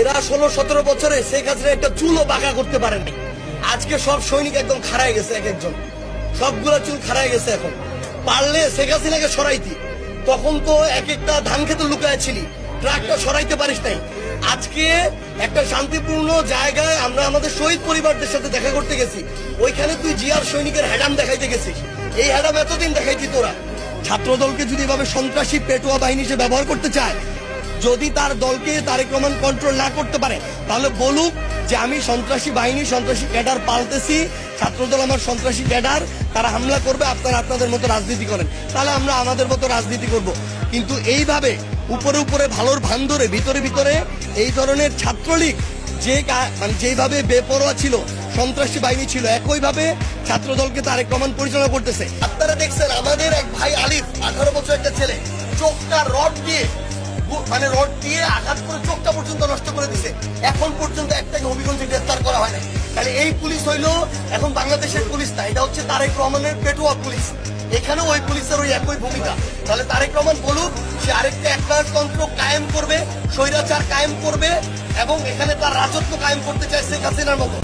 এরা 16-17 বছরে শেখ হাসিনা একটা চুলও বাঁকা করতে পারেনি। আজকে সব সৈনিক একদম খাড়ায় গেছে, এক একজন সবগুলা চুল খাড়ায় গেছে। এখন পারলে শেখ হাসিনাকে সরাইতি, তখন তো এক একটা ধান খেতে লুকায় ছিলি, ট্রাকটা সরাইতে পারিস নাই। আজকে একটা শান্তিপূর্ণ জায়গায় আমরা আমাদের শহীদ পরিবারদের সাথে দেখা করতে গেছি, ওইখানে তুই জিয়ার সৈনিকের হ্যাডাম দেখাইতে গেছিস। এই হ্যাডাম এতদিন দেখাইতি তোরা। ছাত্রদলকে যদি এভাবে সন্ত্রাসী পেটোয়া বাহিনী হিসেবে ব্যবহার করতে চায়, যদি তার দলকে তারেক রহমান কন্ট্রোল না করতে পারে, তাহলে বলুক যে আমি সন্ত্রাসী বাহিনী, সন্ত্রাসী ক্যাডার পালতেছি, ছাত্রদল আমার সন্ত্রাসী ক্যাডার, তারা হামলা করবে, আপনারা আপনাদের মতো রাজনীতি করেন, তাহলে আমরা আমাদের মতো রাজনীতি করব। কিন্তু এইভাবে উপরে উপরে ভালোর ভান ধরে ভিতরে ভিতরে এই ধরনের ছাত্রলীগ মানে যেইভাবে বেপরোয়া ছিল, সন্ত্রাসী বাহিনী ছিল, একইভাবে ছাত্রদলকে তারেক রহমান পরিচালনা করতেছে। আপনারা দেখছেন আমাদের এক ভাই আলিফ, 18 বছর একটা ছেলে, চোখটা রড দিয়ে আঘাত করে চোখটা পর্যন্ত নষ্ট করে দিছে। এখন পর্যন্ত একটাকে হবিগঞ্জে গ্রেফতার করা হয় না। তাহলে এই পুলিশ হইলো এখন বাংলাদেশের পুলিশ না, এটা হচ্ছে তারেক রহমানের পেটোয়া পুলিশ। এখানে ওই পুলিশের ওই একই ভূমিকা। তাহলে তারেক রহমান বলুক সে আরেকটা একনায়কতন্ত্র কায়েম করবে, স্বৈরাচার কায়েম করবে এবং এখানে তার রাজত্ব কায়েম করতে চায় শেখ হাসিনার মতো।